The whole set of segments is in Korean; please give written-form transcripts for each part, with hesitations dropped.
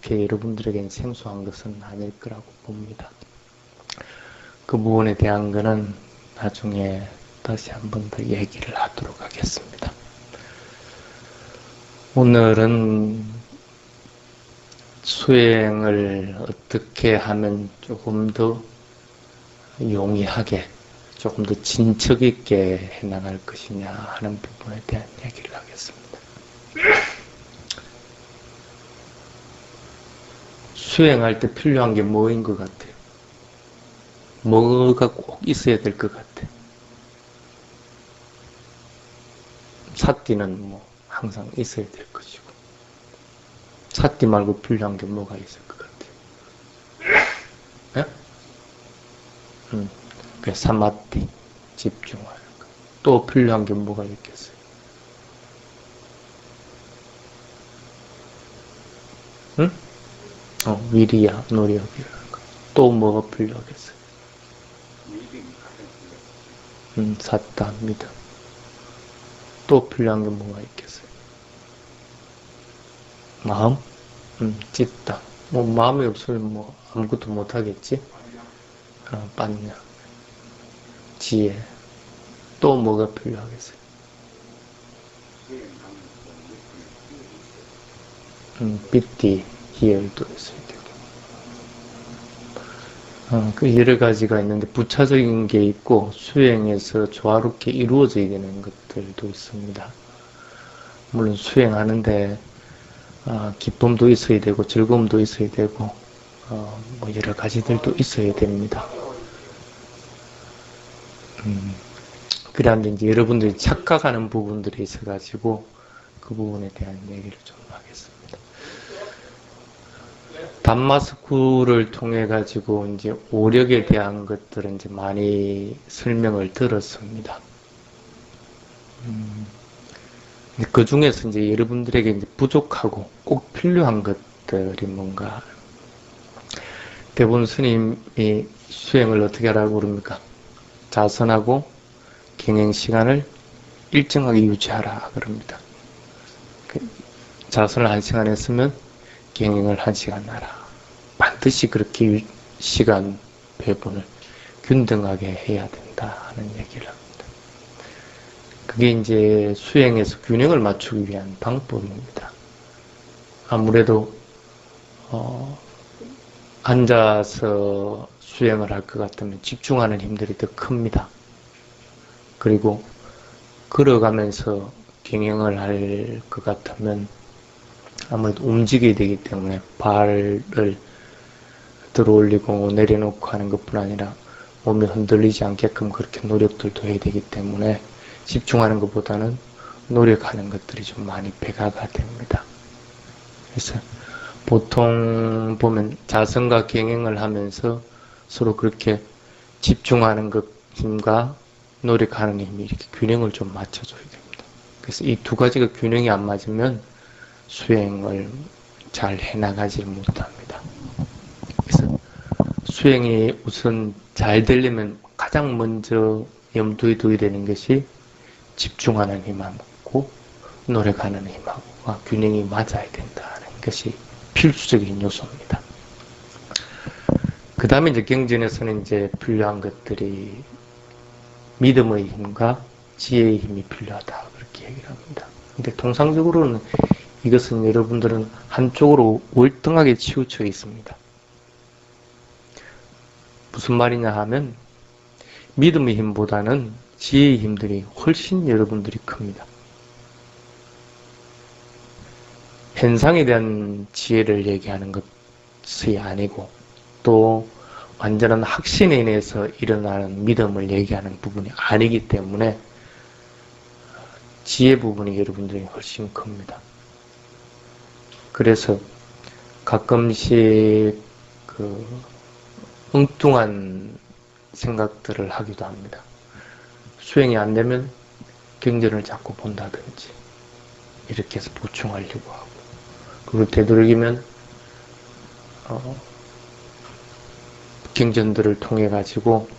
그렇게 여러분들에겐 생소한 것은 아닐 거라고 봅니다. 그 부분에 대한 거는 나중에 다시 한 번 더 얘기를 하도록 하겠습니다. 오늘은 수행을 어떻게 하면 조금 더 용이하게, 조금 더 진척 있게 해나갈 것이냐 하는 부분에 대한 얘기를 하겠습니다. 수행할 때 필요한 게 뭐인 것 같아요? 뭐가 꼭 있어야 될 것 같아요? 삿띠는 뭐 항상 있어야 될 것이고, 삿띠 말고 필요한 게 뭐가 있을 것 같아요? 예? 그 사마띠, 집중하는 거. 또 필요한 게 뭐가 있겠어요? 응? 위리야, 노력이라는 거. 또 뭐가 필요하겠어요? 사다, 믿음. 또 필요한 게 뭐가 있겠어요? 마음? 찢다. 뭐, 마음이 없으면 뭐, 아무것도 못하겠지? 빠냐. 지혜. 또 뭐가 필요하겠어요? 삐띠, 희열도 있어야 되고. 그 여러 가지가 있는데, 부차적인 게 있고, 수행에서 조화롭게 이루어져야 되는 것들도 있습니다. 물론 수행하는데, 기쁨도 있어야 되고, 즐거움도 있어야 되고, 뭐 여러 가지들도 있어야 됩니다. 그런데 이제 여러분들이 착각하는 부분들이 있어가지고, 그 부분에 대한 얘기를 좀 하겠습니다. 담마스쿨을 통해 가지고 이제 오력에 대한 것들은 이제 많이 설명을 들었습니다. 그 중에서 이제 여러분들에게 이제 부족하고 꼭 필요한 것들이 뭔가, 대부분 스님이 수행을 어떻게 하라고 그럽니까? 자선하고 경행 시간을 일정하게 유지하라 그럽니다. 자선을 1시간 했으면 경행을 1시간 하라. 반드시 그렇게 시간 배분을 균등하게 해야 된다는 얘기를 합니다. 그게 이제 수행에서 균형을 맞추기 위한 방법입니다. 아무래도 앉아서 수행을 할 것 같으면 집중하는 힘들이 더 큽니다. 그리고 걸어가면서 경영을 할 것 같으면 아무래도 움직여야 되기 때문에 발을 들어 올리고 내려놓고 하는 것뿐 아니라 몸이 흔들리지 않게끔 그렇게 노력들도 해야 되기 때문에 집중하는 것보다는 노력하는 것들이 좀 많이 배가가 됩니다. 그래서 보통 보면 자선과 경행을 하면서 서로 그렇게 집중하는 것 힘과 노력하는 힘이 이렇게 균형을 좀 맞춰줘야 됩니다. 그래서 이 두 가지가 균형이 안 맞으면 수행을 잘 해나가지 못합니다. 그래서 수행이 우선 잘 되려면 가장 먼저 염두에 둬야 되는 것이 집중하는 힘하고 노력하는 힘하고 균형이 맞아야 된다는 것이 필수적인 요소입니다. 그 다음에 이제 경전에서는 이제 필요한 것들이 믿음의 힘과 지혜의 힘이 필요하다 그렇게 얘기를 합니다. 근데 통상적으로는 이것은 여러분들은 한쪽으로 월등하게 치우쳐 있습니다. 무슨 말이냐 하면 믿음의 힘보다는 지혜의 힘들이 훨씬 여러분들이 큽니다. 현상에 대한 지혜를 얘기하는 것이 아니고 또 완전한 확신에 인해서 일어나는 믿음을 얘기하는 부분이 아니기 때문에 지혜 부분이 여러분들이 훨씬 큽니다. 그래서 가끔씩 엉뚱한 생각들을 하기도 합니다. 수행이 안 되면 경전을 자꾸 본다든지 이렇게 해서 보충하려고 하고, 그리고 되도록이면 경전들을 통해 가지고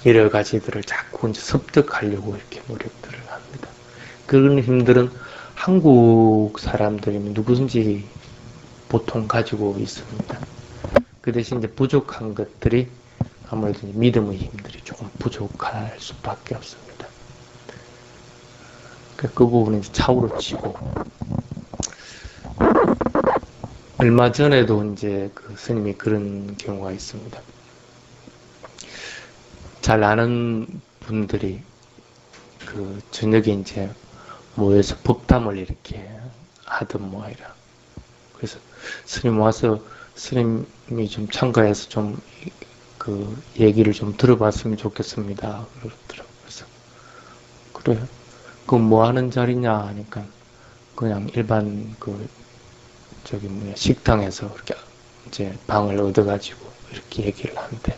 여러 가지들을 자꾸 이제 습득하려고 이렇게 노력들을 그런 힘들은 한국 사람들이면 누구든지 보통 가지고 있습니다. 그 대신 이제 부족한 것들이 아무래도 믿음의 힘들이 조금 부족할 수밖에 없습니다. 그 부분은 차후로 치고, 얼마 전에도 이제 그 스님이 그런 경우가 있습니다. 잘 아는 분들이 그 저녁에 이제 모여서 법담을 이렇게 하던 모이라. 그래서 스님 와서 스님이 좀 참가해서 좀 그 얘기를 좀 들어봤으면 좋겠습니다. 그러더라고요. 그래서 그래요. 그 뭐 하는 자리냐 하니까 그냥 일반 그 저기 뭐야 식당에서 이렇게 이제 방을 얻어가지고 이렇게 얘기를 하는데,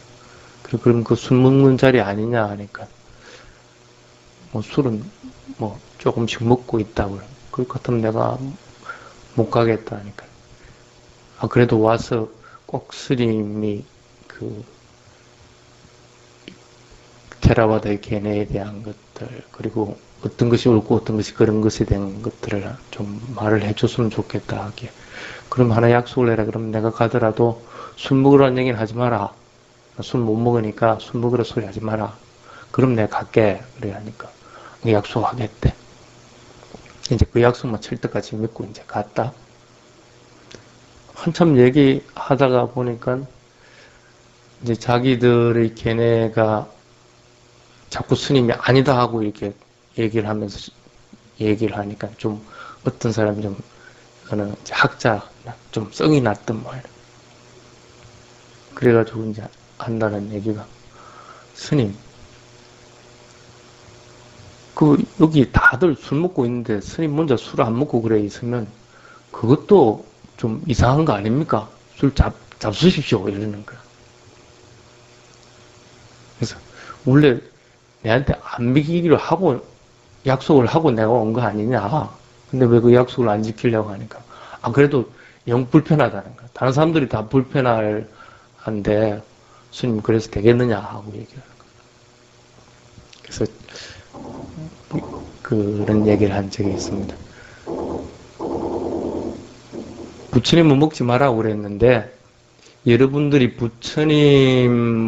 그럼 그 술 먹는 자리 아니냐 하니까 뭐 술은 뭐 조금씩 먹고 있다고. 그럴 것 같으면 내가 못 가겠다 하니까, 아 그래도 와서 꼭 스님이 그 테라와다의 견해에 대한 것들, 그리고 어떤 것이 옳고 어떤 것이 그런 것에 대한 것들을 좀 말을 해줬으면 좋겠다 하기에, 그럼 하나 약속을 해라. 그럼 내가 가더라도 술 먹으라는 얘기는 하지 마라. 술 못 먹으니까 술 먹으라 소리 하지 마라. 그럼 내가 갈게. 그래 하니까 약속하겠대. 이제 그 약속만 칠 때까지 믿고 이제 갔다. 한참 얘기하다가 보니까 이제 자기들의 걔네가 자꾸 스님이 아니다 하고 이렇게 얘기를 하면서 얘기를 하니까 좀 어떤 사람이 좀 어느 학자 좀 성이 났던 모양. 그래가지고 이제 한다는 얘기가, 스님 그 여기 다들 술 먹고 있는데 스님 먼저 술 안 먹고 그래 있으면 그것도 좀 이상한 거 아닙니까? 술 잡수십시오 이러는 거야. 그래서 원래 내한테 안 믿기기로 하고 약속을 하고 내가 온 거 아니냐. 근데 왜 그 약속을 안 지키려고 하니까, 아 그래도 영 불편하다는 거야. 다른 사람들이 다 불편할 한데 스님 그래서 되겠느냐 하고 얘기하는 거야. 그래서 그런 얘기를 한 적이 있습니다. 부처님은 먹지 마라고 그랬는데 여러분들이 부처님보다도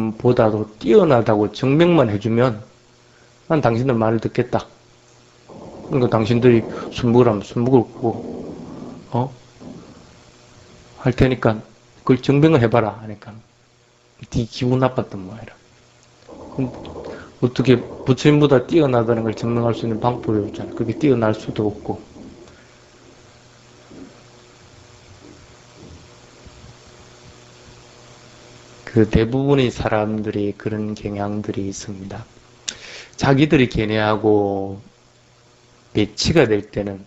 뛰어나다고 증명만 해주면 난 당신들 말을 듣겠다. 그러니까 당신들이 술 먹으라면 술 먹을 거고, 할 테니까 그걸 증명을 해봐라 하니까 네 기분 나빴던 모양이라. 그럼 어떻게 부처님보다 뛰어나다는 걸 증명할 수 있는 방법이 없잖아. 그게 뛰어날 수도 없고. 그 대부분의 사람들이 그런 경향들이 있습니다. 자기들이 견해하고 배치가 될 때는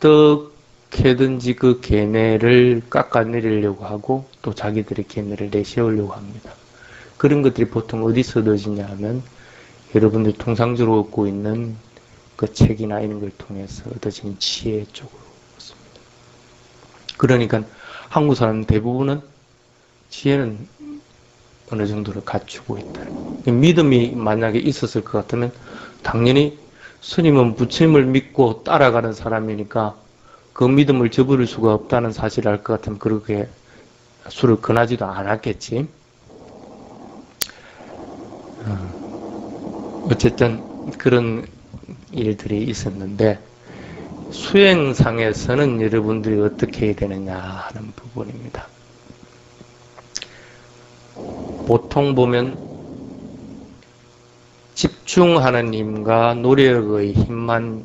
어떻게든지 그 견해를 깎아내리려고 하고 또 자기들의 견해를 내세우려고 합니다. 그런 것들이 보통 어디서 얻어지냐 하면 여러분들이 통상적으로 얻고 있는 그 책이나 이런 걸 통해서 얻어진 지혜 쪽으로 얻습니다. 그러니까 한국 사람 대부분은 지혜는 어느 정도를 갖추고 있다. 믿음이 만약에 있었을 것 같으면 당연히 스님은 부처님을 믿고 따라가는 사람이니까 그 믿음을 저버릴 수가 없다는 사실을 알 것 같으면 그렇게 술을 권하지도 않았겠지. 어쨌든 그런 일들이 있었는데 수행상에서는 여러분들이 어떻게 해야 되느냐 하는 부분입니다. 보통 보면 집중하는 힘과 노력의 힘만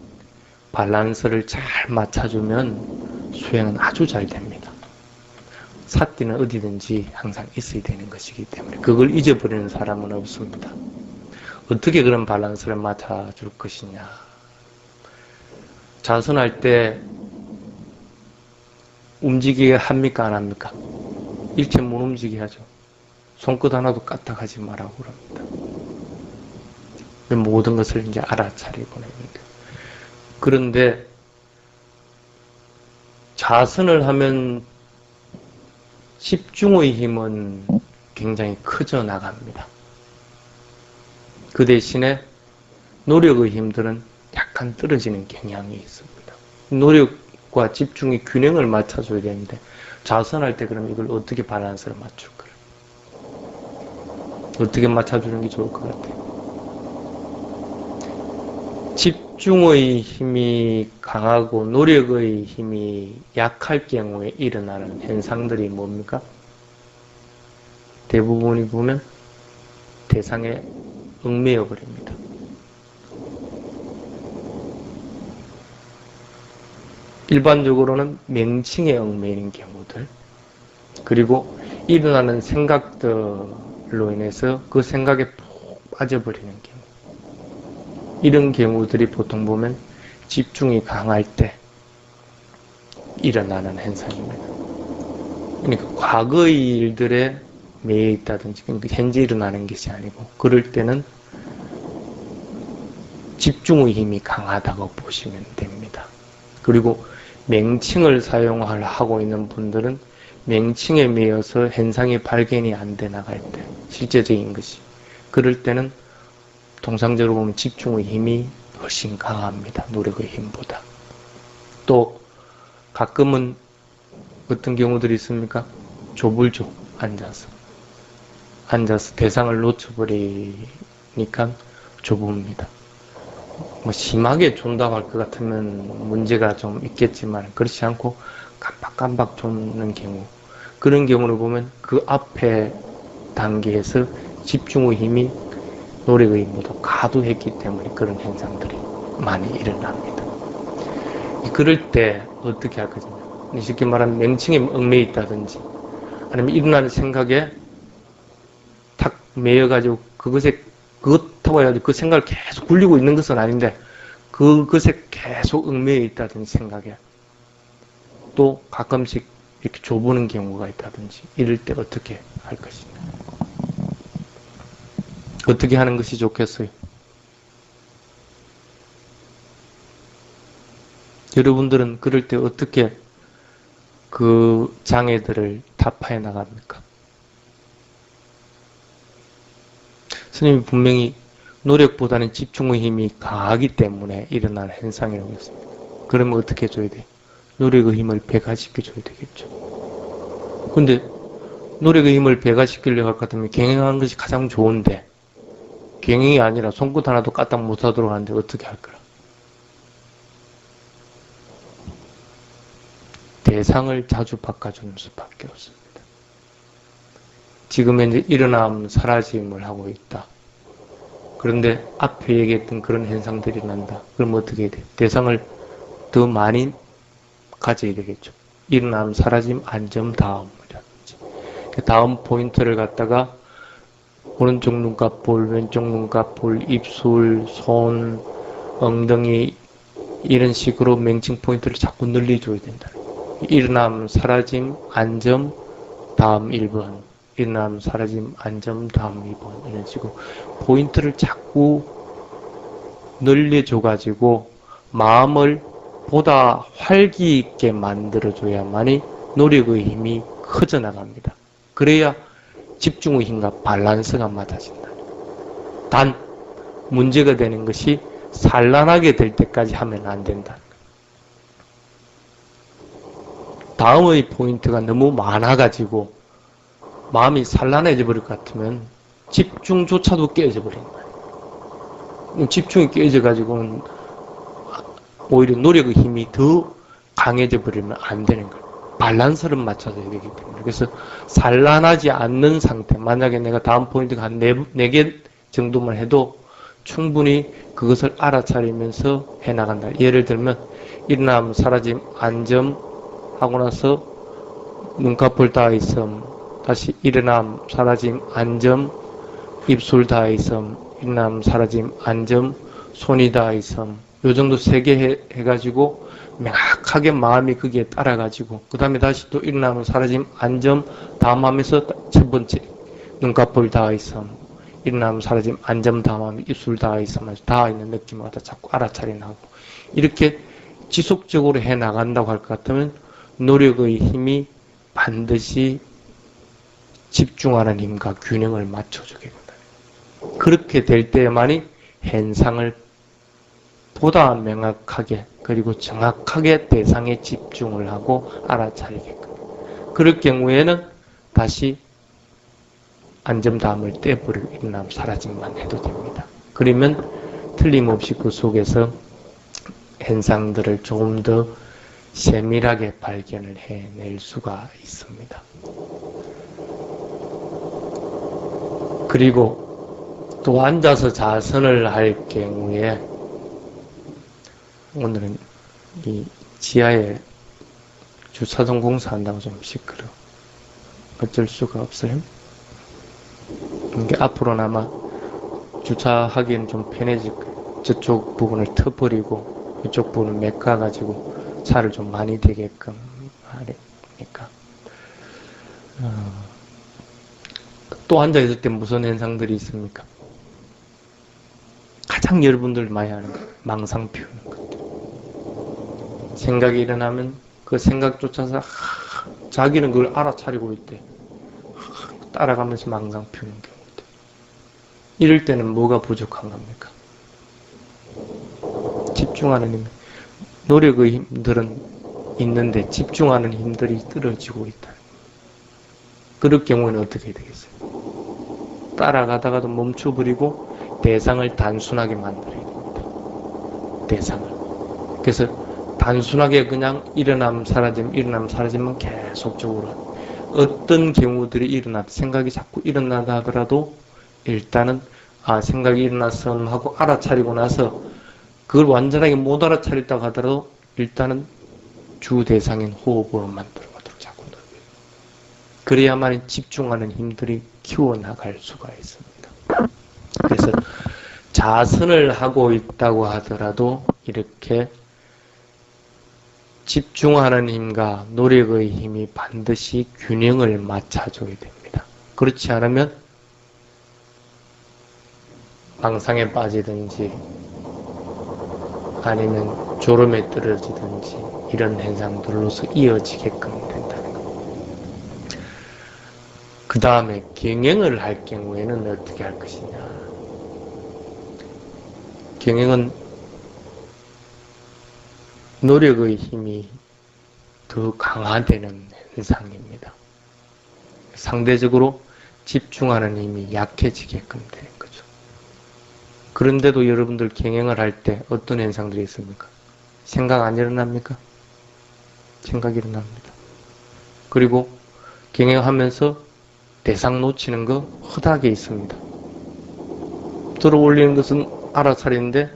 밸런스를 잘 맞춰주면 수행은 아주 잘 됩니다. 사띠는 어디든지 항상 있어야 되는 것이기 때문에 그걸 잊어버리는 사람은 없습니다. 어떻게 그런 밸런스를 맞춰줄 것이냐. 자선할 때 움직이게 합니까 안 합니까? 일체 못 움직이게 하죠. 손끝 하나도 까딱하지 말라고 그럽니다. 모든 것을 이제 알아차리고 합니다. 그런데 자선을 하면 집중의 힘은 굉장히 커져 나갑니다. 그 대신에 노력의 힘들은 약간 떨어지는 경향이 있습니다. 노력과 노력과 집중의 균형을 맞춰줘야 되는데 좌선할 때 그럼 이걸 어떻게 밸런스를 맞출까요? 어떻게 맞춰주는 게 좋을 것 같아요? 집중의 힘이 강하고 노력의 힘이 약할 경우에 일어나는 현상들이 뭡니까? 대부분이 보면 대상에 얽매여 버립니다. 일반적으로는 명칭에 얽매이는 경우들, 그리고 일어나는 생각들로 인해서 그 생각에 푹 빠져버리는 경우, 이런 경우들이 보통 보면 집중이 강할 때 일어나는 현상입니다. 그러니까 과거의 일들에 매여 있다든지 현재 일어나는 것이 아니고, 그럴 때는 집중의 힘이 강하다고 보시면 됩니다. 그리고 명칭을 사용하고 있는 분들은 명칭에 매여서 현상이 발견이 안 돼 나갈 때, 실제적인 것이, 그럴 때는 통상적으로 보면 집중의 힘이 훨씬 강합니다. 노력의 힘보다. 또 가끔은 어떤 경우들이 있습니까? 좁을죠. 앉아서 대상을 놓쳐버리니까 좁습니다. 뭐 심하게 존다고 할 것 같으면 문제가 좀 있겠지만, 그렇지 않고 깜박깜박 좁는 경우, 그런 경우를 보면 그 앞에 단계에서 집중의 힘이 노력의 힘보다 과도했기 때문에 그런 현상들이 많이 일어납니다. 그럴 때 어떻게 할 거냐? 쉽게 말하면 명칭에 얽매여 있다든지, 아니면 일어나는 생각에 탁 매여가지고 그렇다고 해가지고 그 생각을 계속 굴리고 있는 것은 아닌데, 그것에 계속 얽매여 있다든지 생각에, 또 가끔씩 이렇게 좁은 경우가 있다든지, 이럴 때 어떻게 할 것이냐? 어떻게 하는 것이 좋겠어요? 여러분들은 그럴 때 어떻게 그 장애들을 타파해 나갑니까? 스님이 분명히 노력보다는 집중의 힘이 강하기 때문에 일어나는 현상이라고 했습니다. 그러면 어떻게 해줘야 돼? 노력의 힘을 배가시켜줘야 되겠죠. 근데 노력의 힘을 배가시키려고 할 것 같으면 경영하는 것이 가장 좋은데, 경영이 아니라 손끝 하나도 까딱 못하도록 하는데 어떻게 할 거야? 대상을 자주 바꿔주는 수밖에 없습니다. 지금 현재 일어남 사라짐을 하고 있다. 그런데 앞에 얘기했던 그런 현상들이 난다. 그럼 어떻게 해야 돼? 대상을 더 많이 가져야 되겠죠. 일어남 사라짐 안점 다음이라든지. 다음 포인트를 갖다가 오른쪽 눈꺼풀, 왼쪽 눈꺼풀, 입술, 손, 엉덩이, 이런 식으로 명칭 포인트를 자꾸 늘려줘야 된다. 일어남, 사라짐, 안점, 다음 1번. 일어남, 사라짐, 안점, 다음 2번. 이런 식으로 포인트를 자꾸 늘려줘가지고 마음을 보다 활기 있게 만들어줘야만이 노력의 힘이 커져나갑니다. 그래야 집중의 힘과 밸런스가 맞아진다. 단 문제가 되는 것이 산란하게 될 때까지 하면 안 된다. 다음의 포인트가 너무 많아가지고 마음이 산란해져 버릴 것 같으면 집중조차도 깨져 버린 거예요. 집중이 깨져가지고는 오히려 노력의 힘이 더 강해져 버리면 안 되는 거예요. 밸런스를 맞춰줘야 되기 때문에. 그래서 산란하지 않는 상태, 만약에 내가 다음 포인트가 한 4개 정도만 해도 충분히 그것을 알아차리면서 해나간다. 예를 들면 일어남, 사라짐, 안점 하고 나서 눈꺼풀 닿아있음, 다시 일어남, 사라짐, 안점, 입술 닿아있음, 일어남, 사라짐, 안점, 손이 닿아있음, 요 정도 3개 해가지고 명확하게 마음이 거기에 따라가지고, 그 다음에 다시 또 일어나면 사라짐, 안점, 다음 하면서 첫 번째 눈꺼풀 닿아있음, 일어나면 사라짐, 안점, 다음 하면 입술 닿아있음, 닿아있는 느낌을 갖다 자꾸 알아차려나가고, 이렇게 지속적으로 해 나간다고 할 것 같으면 노력의 힘이 반드시 집중하는 힘과 균형을 맞춰주게 된다. 그렇게 될 때만이 현상을 보다 명확하게 그리고 정확하게 대상에 집중을 하고 알아차리게끔. 그럴 경우에는 다시 안점다음을 떼버리고 일어나면 사라짐만 해도 됩니다. 그러면 틀림없이 그 속에서 현상들을 조금 더 세밀하게 발견을 해낼 수가 있습니다. 그리고 또 앉아서 자선을 할 경우에 오늘은 이 지하에 주차장 공사한다고 좀 시끄러. 어쩔 수가 없어요. 이게 앞으로나마 주차하기엔 좀 편해질 거예요. 저쪽 부분을 터버리고 이쪽 부분을 메꿔가지고 차를 좀 많이 되게끔 하니까. 또 앉아있을 때 무슨 현상들이 있습니까? 가장 여러분들 많이 하는 거, 망상 피우는 것들. 생각이 일어나면 그 생각 쫓아서 자기는 그걸 알아차리고 있대. 따라가면서 망상 피우는 경우들. 이럴 때는 뭐가 부족한 겁니까? 집중하는 힘. 노력의 힘들은 있는데 집중하는 힘들이 떨어지고 있다. 그럴 경우는 어떻게 되겠어요? 따라가다가도 멈춰버리고 대상을 단순하게 만들어야 됩니다. 대상을. 그래서 단순하게 그냥 일어나면 사라지면 계속적으로 어떤 경우들이 일어나도 생각이 자꾸 일어나다 하더라도 일단은 생각이 일어났어 하고 알아차리고 나서 그걸 완전하게 못 알아차렸다고 하더라도 일단은 주 대상인 호흡으로 만들어가도록 자꾸 노력해요. 그래야만 집중하는 힘들이 키워나갈 수가 있습니다. 그래서 자선을 하고 있다고 하더라도 이렇게 집중하는 힘과 노력의 힘이 반드시 균형을 맞춰줘야 됩니다. 그렇지 않으면 망상에 빠지든지 아니면 졸음에 떨어지든지 이런 현상들로서 이어지게끔 된다는 겁니다. 그 다음에 경영을 할 경우에는 어떻게 할 것이냐. 경영은 노력의 힘이 더 강화되는 현상입니다. 상대적으로 집중하는 힘이 약해지게끔 되는 거죠. 그런데도 여러분들 경영을 할 때 어떤 현상들이 있습니까? 생각 안 일어납니까? 생각이 일어납니다. 그리고 경영하면서 대상 놓치는 거 허다하게 있습니다. 들어 올리는 것은 알아차리는데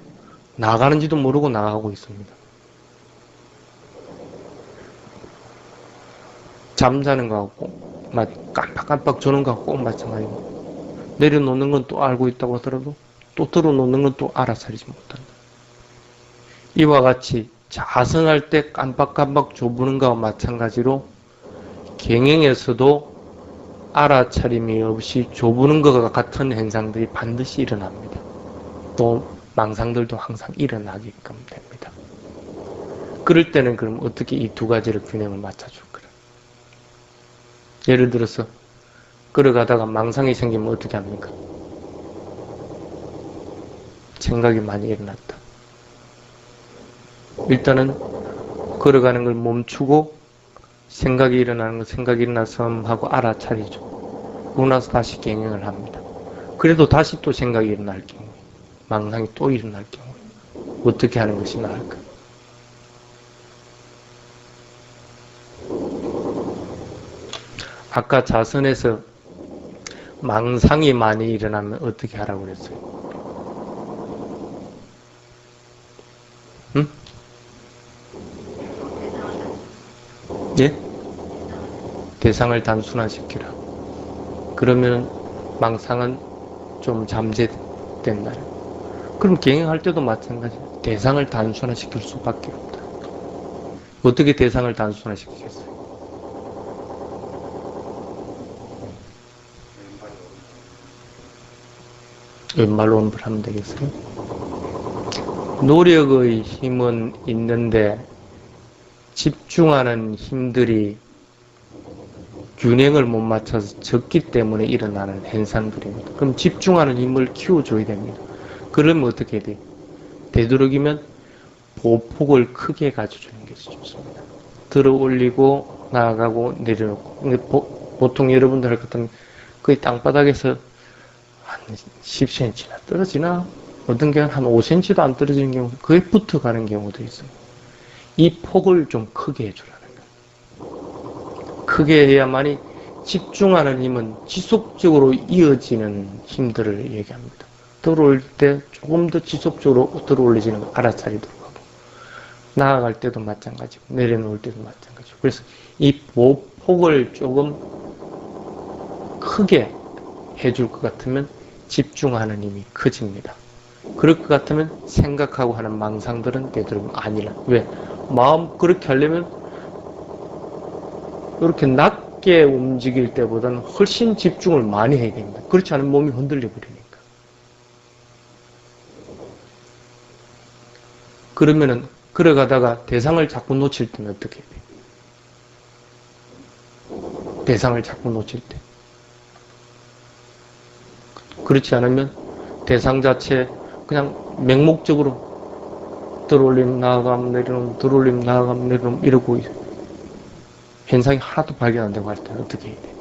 나가는지도 모르고 나가고 있습니다. 잠자는 거하고 깜빡깜빡 조는 거하고 꼭 마찬가지입니다. 내려놓는 건 또 알고 있다고 하더라도 또 들어놓는 건 또 알아차리지 못한다. 이와 같이 자선할 때 깜빡깜빡 조부는 것과 마찬가지로 경영에서도 알아차림이 없이 조부는 것과 같은 현상들이 반드시 일어납니다. 또 망상들도 항상 일어나게끔 됩니다. 그럴 때는 그럼 어떻게 이 두 가지를 균형을 맞춰줄 거라. 예를 들어서 걸어가다가 망상이 생기면 어떻게 합니까? 생각이 많이 일어났다. 일단은 걸어가는 걸 멈추고 생각이 일어나는 거 생각이 일어나서 하고 알아차리죠. 그러고 나서 다시 경영을 합니다. 그래도 다시 또 생각이 일어날 경우에 망상이 또 일어날 경우에 어떻게 하는 것이 나을까? 아까 자선에서 망상이 많이 일어나면 어떻게 하라고 그랬어요? 응? 예? 대상을 단순화시키라. 그러면 망상은 좀 잠재된다. 그럼 경영할 때도 마찬가지예요. 대상을 단순화시킬 수밖에 없다. 어떻게 대상을 단순화시키겠어요? 왼발로 오른발 하면 되겠어요? 노력의 힘은 있는데 집중하는 힘들이 균형을 못 맞춰서 적기 때문에 일어나는 현상들입니다. 그럼 집중하는 힘을 키워줘야 됩니다. 그러면 어떻게 돼요? 되도록이면 보폭을 크게 가져주는 것이 좋습니다. 들어 올리고 나아가고 내려놓고. 근데 보통 여러분들 같은 거의 땅바닥에서 한 10cm나 떨어지나? 어떤 경우는 한 5cm도 안 떨어지는 경우, 거의 붙어가는 경우도 있어요. 이 폭을 좀 크게 해주라는 거예요. 크게 해야만이 집중하는 힘은 지속적으로 이어지는 힘들을 얘기합니다. 들어올 때 조금 더 지속적으로 들어올리지는 거, 알아차리 들어가고, 나아갈 때도 마찬가지고, 내려놓을 때도 마찬가지고. 그래서 이 보폭을 조금 크게 해줄 것 같으면 집중하는 힘이 커집니다. 그럴 것 같으면 생각하고 하는 망상들은 되도록 아니라. 왜? 마음 그렇게 하려면 이렇게 낮게 움직일 때보다는 훨씬 집중을 많이 해야 됩니다. 그렇지 않으면 몸이 흔들려 버리니까. 그러면은 걸어가다가 대상을 자꾸 놓칠 때는 어떻게 해야 돼요? 대상을 자꾸 놓칠 때. 그렇지 않으면 대상 자체 그냥 맹목적으로 들어올림 나아감 내려놓음 들어올림 나아감 내려놓음 이러고 현상이 하나도 발견 안 되고 할 때는 어떻게 해야 돼?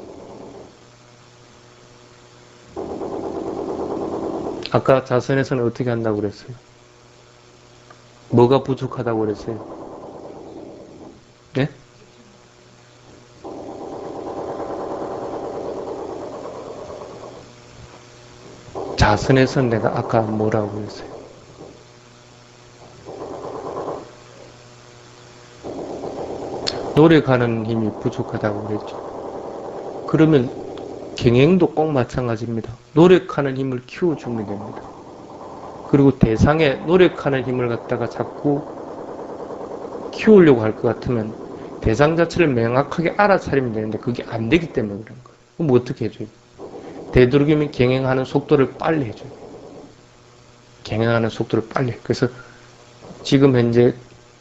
아까 자선에서는 어떻게 한다고 그랬어요? 뭐가 부족하다고 그랬어요? 네? 자선에서 내가 아까 뭐라고 그랬어요? 노력하는 힘이 부족하다고 그랬죠. 그러면 경행도 꼭 마찬가지입니다. 노력하는 힘을 키워주면 됩니다. 그리고 대상에 노력하는 힘을 갖다가 자꾸 키우려고 할 것 같으면 대상 자체를 명확하게 알아차리면 되는데 그게 안 되기 때문에 그런 거예요. 그럼 어떻게 해줘요? 되도록이면 경행하는 속도를 빨리 해줘요. 경행하는 속도를 빨리 해요. 그래서 지금 현재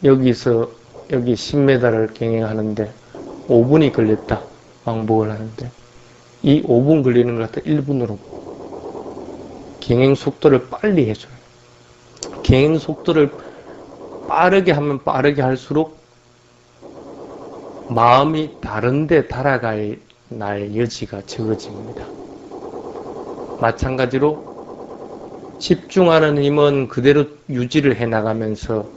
여기서 여기 10m를 경행하는데 5분이 걸렸다. 왕복을 하는데 이 5분 걸리는 것 같아 1분으로 경행 속도를 빨리 해줘요. 경행 속도를 빠르게 하면 빠르게 할수록 마음이 다른데 달아갈 날 여지가 적어집니다. 마찬가지로 집중하는 힘은 그대로 유지를 해나가면서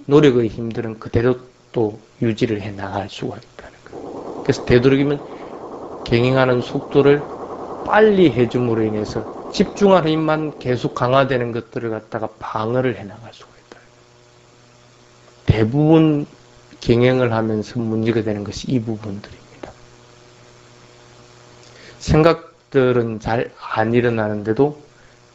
노력의 힘들은 그대로 또 유지를 해나갈 수가 있다는 거예요. 그래서 되도록이면 경행하는 속도를 빨리 해줌으로 인해서 집중하는 힘만 계속 강화되는 것들을 갖다가 방어를 해나갈 수가 있다. 대부분 경행을 하면서 문제가 되는 것이 이 부분들입니다. 생각들은 잘 안 일어나는데도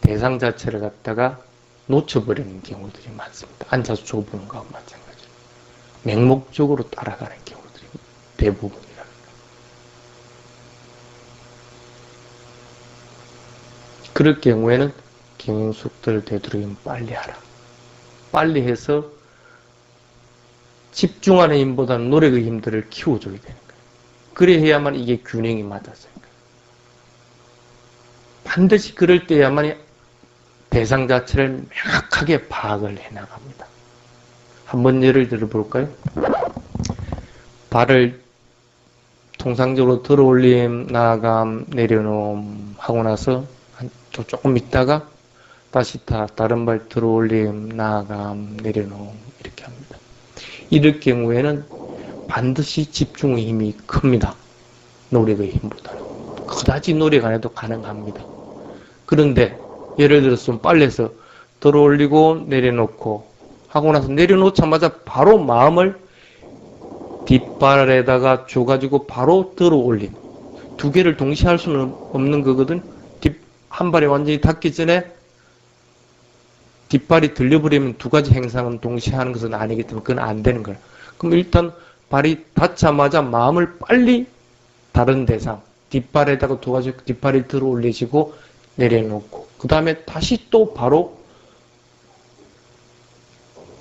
대상 자체를 갖다가 놓쳐버리는 경우들이 많습니다. 앉아서 좁은 거하고 마찬가지로. 맹목적으로 따라가는 경우들이 대부분이랍니다. 그럴 경우에는 경행 속도를 되도록이면 빨리 하라. 빨리 해서 집중하는 힘보다는 노력의 힘들을 키워줘야 되는 거예요. 그래야만 이게 균형이 맞아서요. 반드시 그럴 때야만 대상 자체를 명확하게 파악을 해나갑니다. 한번 예를 들어 볼까요? 발을 통상적으로 들어 올림, 나아감, 내려놓음 하고 나서 조금 있다가 다시 다른 발 들어 올림, 나아감, 내려놓음 이렇게 합니다. 이럴 경우에는 반드시 집중의 힘이 큽니다. 노력의 힘보다는. 그다지 노력 안 해도 가능합니다. 그런데 예를 들어서 좀 빨리 해서 들어 올리고 내려놓고 하고 나서 내려놓자마자 바로 마음을 뒷발에다가 줘가지고 바로 들어 올림. 두 개를 동시에 할 수는 없는 거거든. 한 발이 완전히 닿기 전에 뒷발이 들려버리면 두 가지 행상은 동시에 하는 것은 아니기 때문에 그건 안 되는 거야. 그럼 일단 발이 닿자마자 마음을 빨리 다른 대상, 뒷발에다가 둬가지고 뒷발이 들어 올리시고 내려놓고 그 다음에 다시 또 바로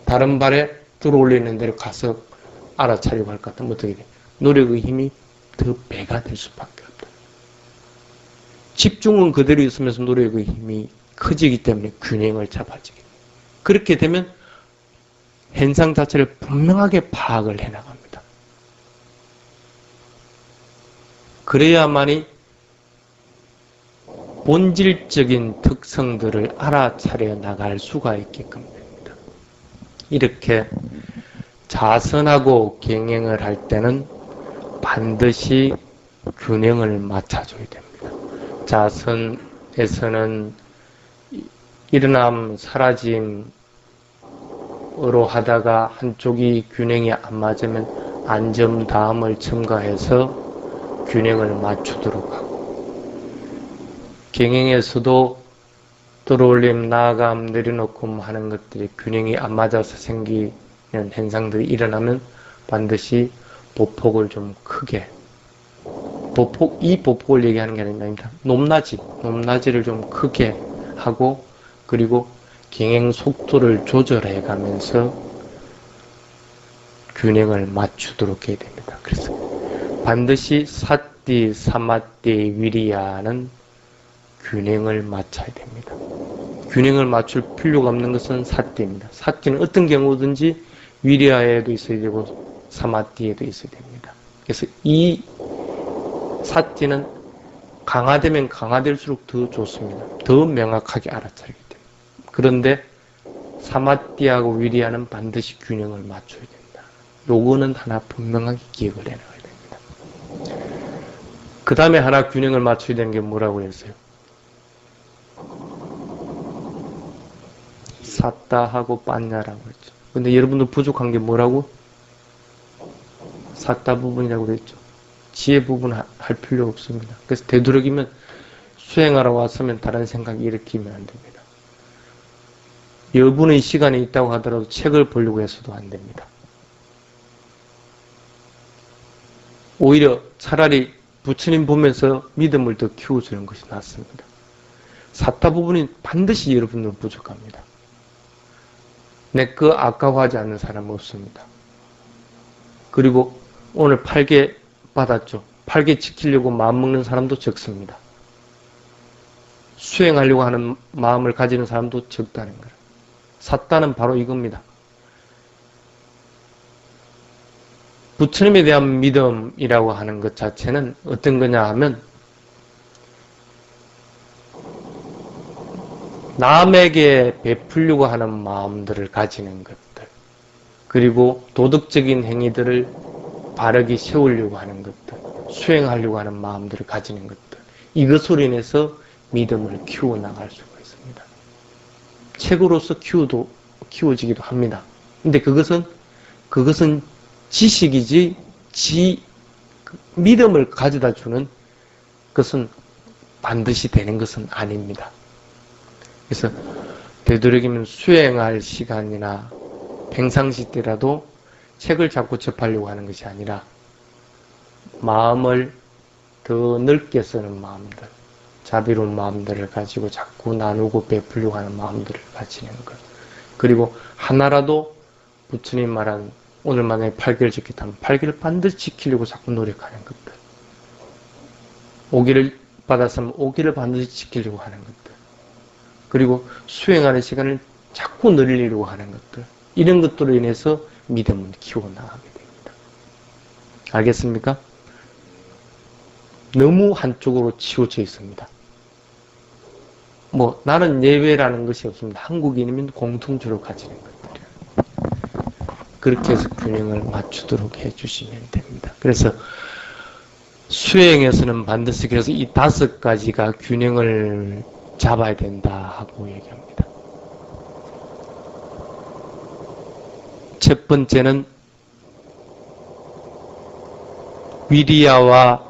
다른 발에 들어 올리는 대로 가서 알아차리고 할 것 같으면 어떻게 돼? 노력의 힘이 더 배가 될 수밖에 없다. 집중은 그대로 있으면서 노력의 힘이 커지기 때문에 균형을 잡아지게 돼. 그렇게 되면 현상 자체를 분명하게 파악을 해나갑니다. 그래야만이 본질적인 특성들을 알아차려 나갈 수가 있게끔 됩니다. 이렇게 자선하고 경영을 할 때는 반드시 균형을 맞춰줘야 됩니다. 자선에서는 일어남 사라짐으로 하다가 한쪽이 균형이 안 맞으면 안점 다음을 첨가해서 균형을 맞추도록 하고, 경영에서도 들어올림, 나아감, 내려놓고 하는 것들이 균형이 안 맞아서 생기는 현상들이 일어나면 반드시 보폭을 좀 크게, 이 보폭을 얘기하는 게 아닙니다. 높낮이를 좀 크게 하고, 그리고 경영 속도를 조절해 가면서 균형을 맞추도록 해야 됩니다. 그래서 반드시 사띠, 사마띠, 위리야는 균형을 맞춰야 됩니다. 균형을 맞출 필요가 없는 것은 사띠입니다. 사띠는 어떤 경우든지 위리야에도 있어야 되고 사마띠에도 있어야 됩니다. 그래서 이 사띠는 강화되면 강화될수록 더 좋습니다. 더 명확하게 알아차리기 때문에. 그런데 사마띠하고 위리야는 반드시 균형을 맞춰야 된다. 요거는 하나 분명하게 기억을 해놔야 됩니다. 그 다음에 하나 균형을 맞춰야 되는 게 뭐라고 했어요? 사따하고 빤냐라고 했죠. 근데 여러분들 부족한 게 뭐라고? 사따 부분이라고 그랬죠. 지혜 부분 할 필요 없습니다. 그래서 되도록이면 수행하러 왔으면 다른 생각 일으키면 안 됩니다. 여분의 시간이 있다고 하더라도 책을 보려고 해서도 안 됩니다. 오히려 차라리 부처님 보면서 믿음을 더 키워주는 것이 낫습니다. 사타 부분이 반드시 여러분들 부족합니다. 내 거 아까워하지 않는 사람은 없습니다. 그리고 오늘 8개 받았죠. 8개 지키려고 마음먹는 사람도 적습니다. 수행하려고 하는 마음을 가지는 사람도 적다는 거예요. 사타는 바로 이겁니다. 부처님에 대한 믿음이라고 하는 것 자체는 어떤 거냐 하면 남에게 베풀려고 하는 마음들을 가지는 것들, 그리고 도덕적인 행위들을 바르게 세우려고 하는 것들, 수행하려고 하는 마음들을 가지는 것들, 이것으로 인해서 믿음을 키워나갈 수가 있습니다. 책으로서 키워지기도 합니다. 근데 그것은 지식이지 믿음을 가져다 주는 것은 반드시 되는 것은 아닙니다. 그래서 되도록이면 수행할 시간이나 평상시 때라도 책을 자꾸 접하려고 하는 것이 아니라 마음을 더 넓게 쓰는 마음들, 자비로운 마음들을 가지고 자꾸 나누고 베풀려고 하는 마음들을 가지는 것. 그리고 하나라도 부처님 말한 오늘 만약에 8개를 지켰다면 8개를 반드시 지키려고 자꾸 노력하는 것들. 5개를 받았으면 5개를 반드시 지키려고 하는 것들. 그리고 수행하는 시간을 자꾸 늘리려고 하는 것들. 이런 것들로 인해서 믿음을 키워나가게 됩니다. 알겠습니까? 너무 한쪽으로 치우쳐 있습니다. 나는 예외라는 것이 없습니다. 한국인이면 공통적으로 가지는 것들이에요. 그렇게 해서 균형을 맞추도록 해주시면 됩니다. 그래서 수행에서는 반드시 그래서 이 5가지가 균형을 잡아야 된다 하고 얘기합니다. 첫 번째는 위리야와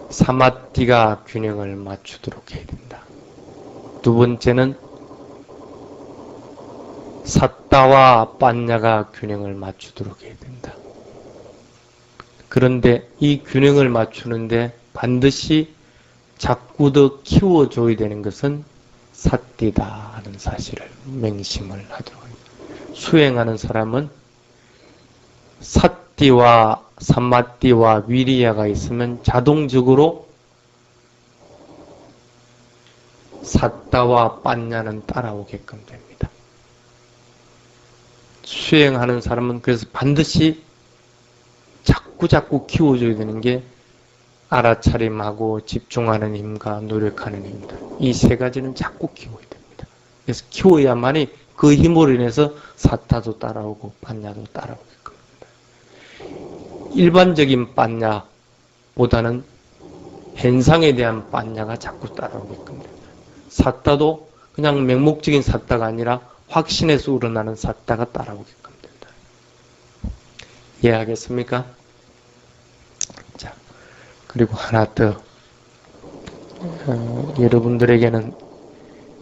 사마띠가 균형을 맞추도록 해야 된다. 두 번째는 사따와 빤냐가 균형을 맞추도록 해야 된다. 그런데 이 균형을 맞추는데 반드시 자꾸 더 키워줘야 되는 것은 사띠다 하는 사실을 맹심을 하도록 합니다. 수행하는 사람은 사띠와 사마띠와 위리야가 있으면 자동적으로 사따와 빤냐는 따라오게끔 됩니다. 수행하는 사람은 그래서 반드시 자꾸 키워줘야 되는 게 알아차림하고 집중하는 힘과 노력하는 힘들. 이 세 가지는 자꾸 키워야 됩니다. 그래서 키워야만이 그 힘으로 인해서 사타도 따라오고 판야도 따라오게 겁니다. 일반적인 판야보다는 현상에 대한 판야가 자꾸 따라오게끔 됩니다. 사타도 그냥 맹목적인 사타가 아니라 확신에서 우러나는 사타가 따라오게끔 된다. 이해하겠습니까? 자, 그리고 하나 더 여러분들에게는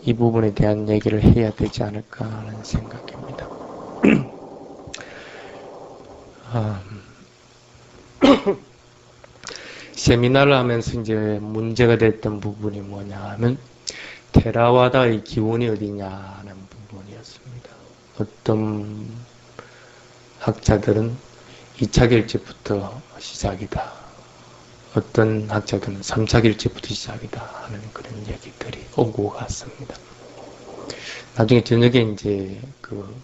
이 부분에 대한 얘기를 해야 되지 않을까 하는 생각입니다. 세미나를 하면서 이제 문제가 됐던 부분이 뭐냐 하면 테라와다의 기원이 어디냐 하는 부분이었습니다. 어떤 학자들은 2차 결집부터 시작이다. 어떤 학자들은 3차 결집부터 시작이다 하는 그런 얘기들이 오고 갔습니다. 나중에 저녁에 이제 그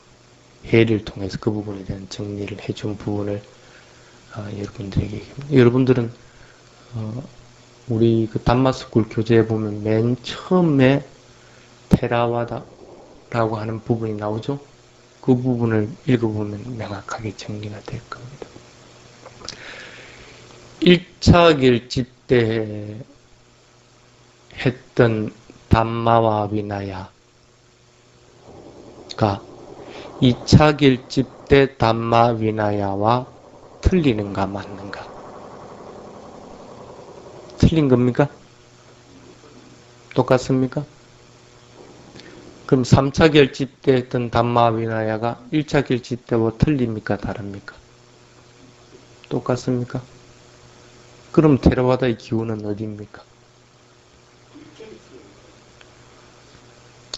회의를 통해서 그 부분에 대한 정리를 해준 부분을 여러분들에게 여러분들은 우리 그 담마스쿨 교재에 보면 맨 처음에 테라와다라고 하는 부분이 나오죠. 그 부분을 읽어보면 명확하게 정리가 될 겁니다. 1차 결집 때 했던 담마와 비나야가 2차 결집 때 담마 비나야와 틀리는가 맞는가? 틀린 겁니까? 똑같습니까? 그럼 3차 결집 때 했던 담마 비나야가 1차 결집 때와 틀립니까? 다릅니까? 똑같습니까? 그럼 테라와다의 기운은 어디입니까?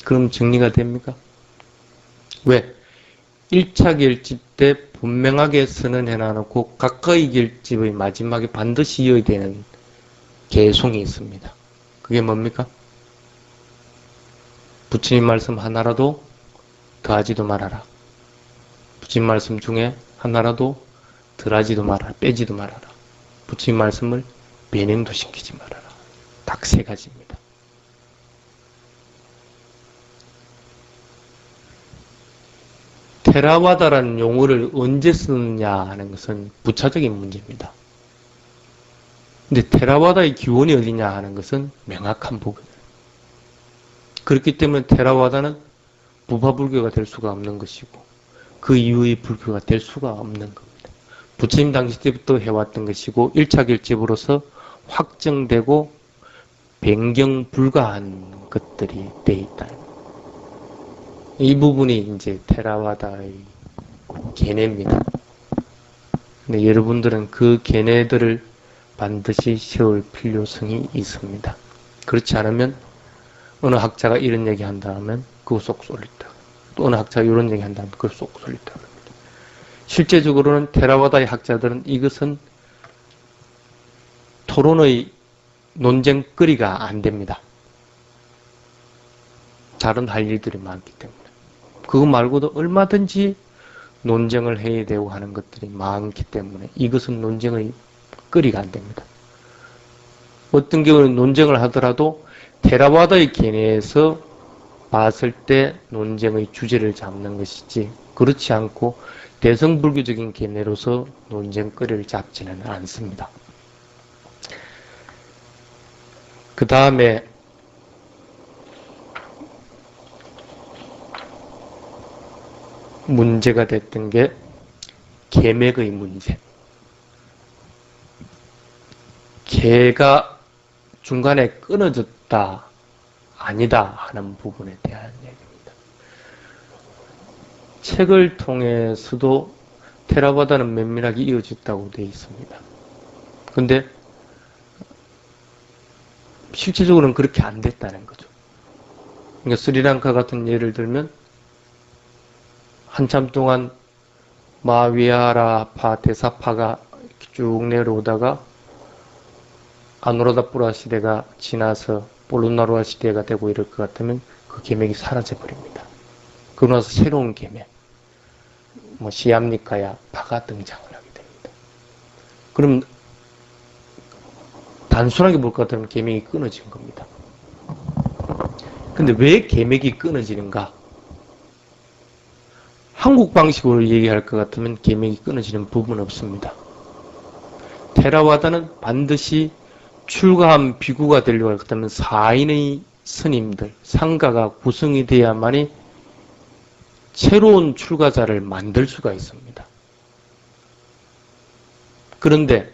그럼 정리가 됩니까? 왜? 1차 결집 때 분명하게 선언해놔놓고 가까이 결집의 마지막에 반드시 이어야 되는 개송이 있습니다. 그게 뭡니까? 부처님 말씀 하나라도 더하지도 말아라. 부처님 말씀 중에 하나라도 덜하지도 말아라. 빼지도 말아라. 부처님 말씀을 변형도 시키지 말아라. 딱 세 가지입니다. 테라와다라는 용어를 언제 쓰느냐 하는 것은 부차적인 문제입니다. 근데 테라와다의 기원이 어디냐 하는 것은 명확한 부분이에요. 그렇기 때문에 테라와다는 부파불교가 될 수가 없는 것이고 그 이후의 불교가 될 수가 없는 겁니다. 부처님 당시 때부터 해왔던 것이고 1차 결집으로서 확정되고 변경 불가한 것들이 돼 있다. 이 부분이 이제 테라와다의 견해입니다. 근데 여러분들은 그 견해들을 반드시 세울 필요성이 있습니다. 그렇지 않으면 어느 학자가 이런 얘기 한다 하면 그거 쏙 쏠린다. 또 어느 학자가 이런 얘기 한다 하면 그거 쏙 쏠린다. 실제적으로는 테라와다의 학자들은 이것은 토론의 논쟁거리가 안 됩니다. 다른 할 일들이 많기 때문에. 그거 말고도 얼마든지 논쟁을 해야 되고 하는 것들이 많기 때문에 이것은 논쟁의 거리가 안 됩니다. 어떤 경우는 논쟁을 하더라도 테라와다의 견해에서 봤을 때 논쟁의 주제를 잡는 것이지 그렇지 않고 대성불교적인 견해로서 논쟁거리를 잡지는 않습니다. 그 다음에 문제가 됐던 게 계맥의 문제. 계가 중간에 끊어졌다, 아니다 하는 부분에 대한 얘기입니다. 책을 통해서도 테라와다는 면밀하게 이어졌다고 되어 있습니다. 근데 실질적으로는 그렇게 안 됐다는 거죠. 그러니까 스리랑카 같은 예를 들면 한참 동안 마위하라파 대사파가 쭉 내려오다가 아누라다푸라 시대가 지나서 볼루나루아 시대가 되고 이럴 것 같으면 그 계맥이 사라져 버립니다. 그러고 나서 새로운 계맥, 뭐 시암니카야 파가 등장을 하게 됩니다. 그럼 단순하게 볼 것 같으면 계맥이 끊어진 겁니다. 근데 왜 계맥이 끊어지는가? 한국 방식으로 얘기할 것 같으면 계맥이 끊어지는 부분은 없습니다. 테라와다는 반드시 출가한 비구가 되려고 할 것 같으면 4인의 스님들, 상가가 구성이 돼야만이 새로운 출가자를 만들 수가 있습니다. 그런데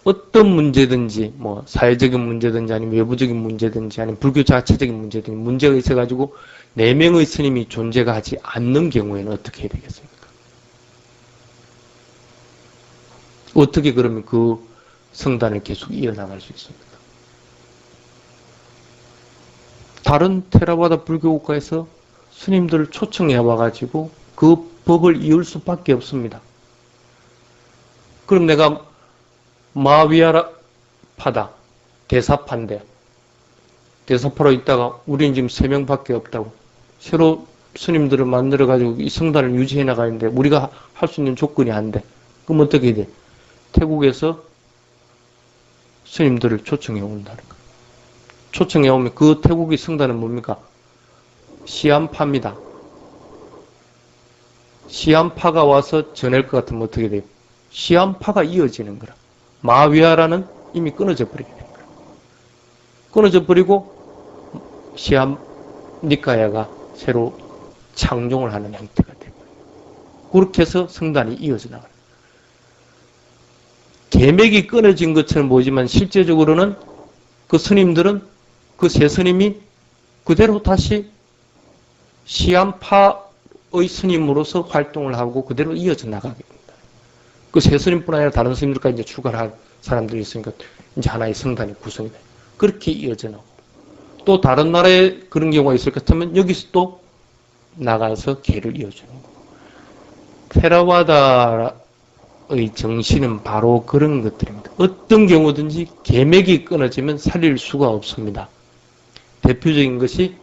어떤 문제든지 뭐 사회적인 문제든지 아니면 외부적인 문제든지 아니면 불교 자체적인 문제든지 문제가 있어가지고 4명의 스님이 존재가 하지 않는 경우에는 어떻게 해야 되겠습니까? 어떻게 그러면 그 성단을 계속 이어나갈 수 있습니까? 다른 테라와다 불교국가에서 스님들을 초청해 와가지고 그 법을 이을 수밖에 없습니다. 그럼 내가 마위아라 파다, 대사파인데 대사파로 있다가 우리는 지금 3명밖에 없다고 새로 스님들을 만들어가지고 이 성단을 유지해 나가는데 우리가 할 수 있는 조건이 안 돼. 그럼 어떻게 해야 돼? 태국에서 스님들을 초청해 온다는 거예요. 초청해 오면 그 태국의 성단은 뭡니까? 시암파입니다. 시암파가 와서 전할 것 같으면 어떻게 돼요? 시암파가 이어지는 거라. 마위아라는 이미 끊어져 버리게 됩니다. 끊어져 버리고 시암 니카야가 새로 창종을 하는 형태가 됩니다. 그렇게 해서 성단이 이어져 나가요. 계맥이 끊어진 것처럼 보이지만 실제적으로는 그 스님들은 그 세 스님이 그대로 다시 시암파의 스님으로서 활동을 하고 그대로 이어져 나가게 됩니다. 그 세 스님뿐 아니라 다른 스님들까지 이제 추가를 할 사람들이 있으니까 이제 하나의 성단이 구성이 돼요. 그렇게 이어져 나오고 또 다른 나라에 그런 경우가 있을 것 같으면 여기서 또 나가서 계를 이어주는 거고 테라와다의 정신은 바로 그런 것들입니다. 어떤 경우든지 계맥이 끊어지면 살릴 수가 없습니다. 대표적인 것이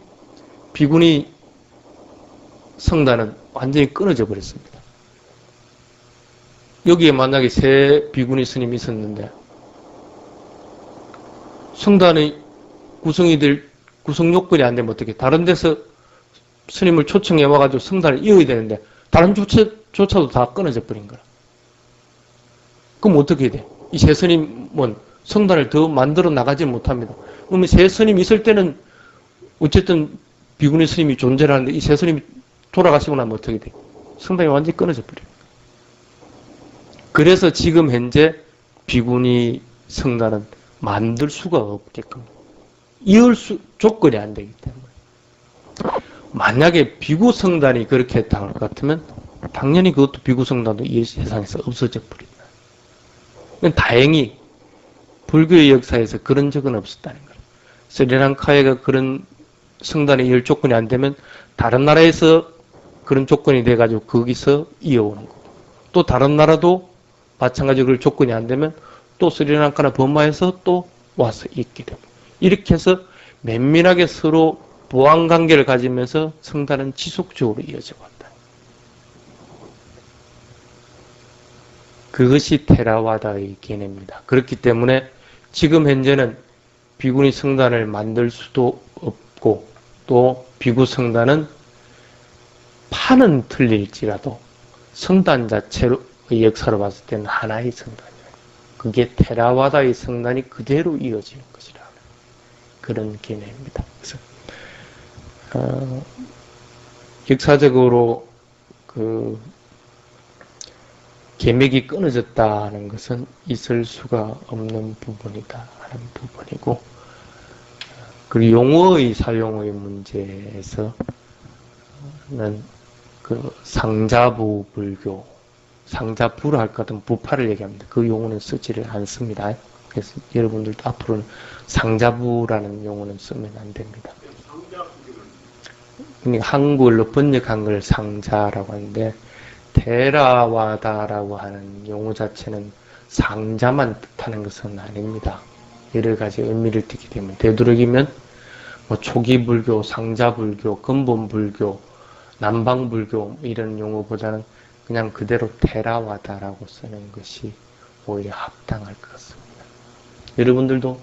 비구니 성단은 완전히 끊어져 버렸습니다. 여기에 만약에 세 비구니 스님이 있었는데 성단의 구성이 될 구성 요건이 안 되면 어떻게 다른 데서 스님을 초청해 와가지고 성단을 이어야 되는데 다른 조차도 다 끊어져 버린 거라. 그럼 어떻게 해야 돼? 이 세 스님은 성단을 더 만들어 나가지 못합니다. 그러면 세 스님이 있을 때는 어쨌든 비구니 스님이 존재를 하는데 이 세 스님이 돌아가시고 나면 어떻게 돼? 성단이 완전히 끊어져 버려요. 그래서 지금 현재 비구니 성단은 만들 수가 없게끔 이을 조건이 안 되기 때문에 만약에 비구 성단이 그렇게 했다 할 것 같으면 당연히 그것도 비구 성단도 이 세상에서 없어져 버린다. 다행히 불교의 역사에서 그런 적은 없었다는 거예요. 스리랑카에가 그런 성단이 이을 조건이 안 되면 다른 나라에서 그런 조건이 돼가지고 거기서 이어오는 거고 또 다른 나라도 마찬가지로 그럴 조건이 안 되면 또 스리랑카나 버마에서 또 와서 있게 되고 이렇게 해서 면밀하게 서로 보완관계를 가지면서 성단은 지속적으로 이어져 간다. 그것이 테라와다의 개념입니다. 그렇기 때문에 지금 현재는 비구니 성단을 만들 수도 없고 또 비구 성단은 파는 틀릴지라도 성단 자체의 역사로 봤을 때는 하나의 성단이에요. 그게 테라와다의 성단이 그대로 이어지는 것이라는 그런 개념입니다. 그래서 역사적으로 그 계맥이 끊어졌다는 것은 있을 수가 없는 부분이다 하는 부분이고 그리고 용어의 사용의 문제에서는 그 상자부 불교 상자부라 할 것 같으면 부파를 얘기합니다. 그 용어는 쓰지를 않습니다. 그래서 여러분들도 앞으로는 상자부라는 용어는 쓰면 안 됩니다. 한글로 번역한 걸 상자라고 하는데 테라와다라고 하는 용어 자체는 상자만 뜻하는 것은 아닙니다. 여러 가지 의미를 띠기 때문에 되도록이면 뭐 초기 불교, 상자 불교, 근본 불교 남방불교 이런 용어보다는 그냥 그대로 테라와다라고 쓰는 것이 오히려 합당할 것 같습니다. 여러분들도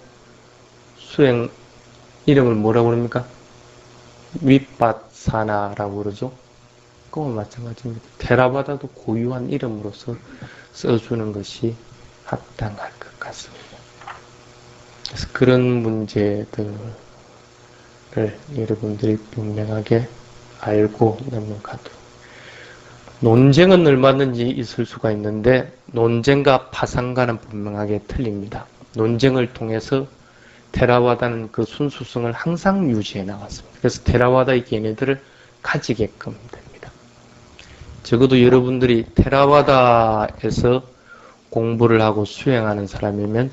수행 이름을 뭐라고 그럽니까? 윗바사나라고 그러죠? 그건 마찬가지입니다. 테라바다도 고유한 이름으로서 써주는 것이 합당할 것 같습니다. 그래서 그런 문제들을 여러분들이 분명하게 알고 넘어가도록. 논쟁은 얼마든지 있을 수가 있는데 논쟁과 파상과는 분명하게 틀립니다. 논쟁을 통해서 테라와다는 그 순수성을 항상 유지해 나갔습니다. 그래서 테라와다의 개념들을 가지게끔 됩니다. 적어도 여러분들이 테라와다에서 공부를 하고 수행하는 사람이면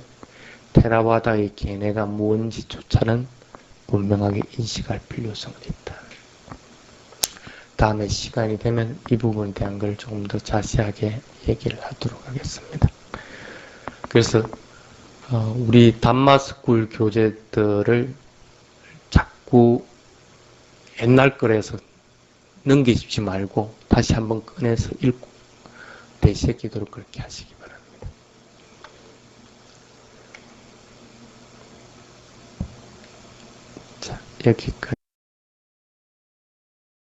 테라와다의 개념가 무엇인지조차는 분명하게 인식할 필요성이 있다. 다음에 시간이 되면 이 부분에 대한 걸 조금 더 자세하게 얘기를 하도록 하겠습니다. 그래서 우리 담마스쿨 교재들을 자꾸 옛날 거에서 넘기지 말고 다시 한번 꺼내서 읽고 되새기도록 그렇게 하시기 바랍니다. 자, 여기까지.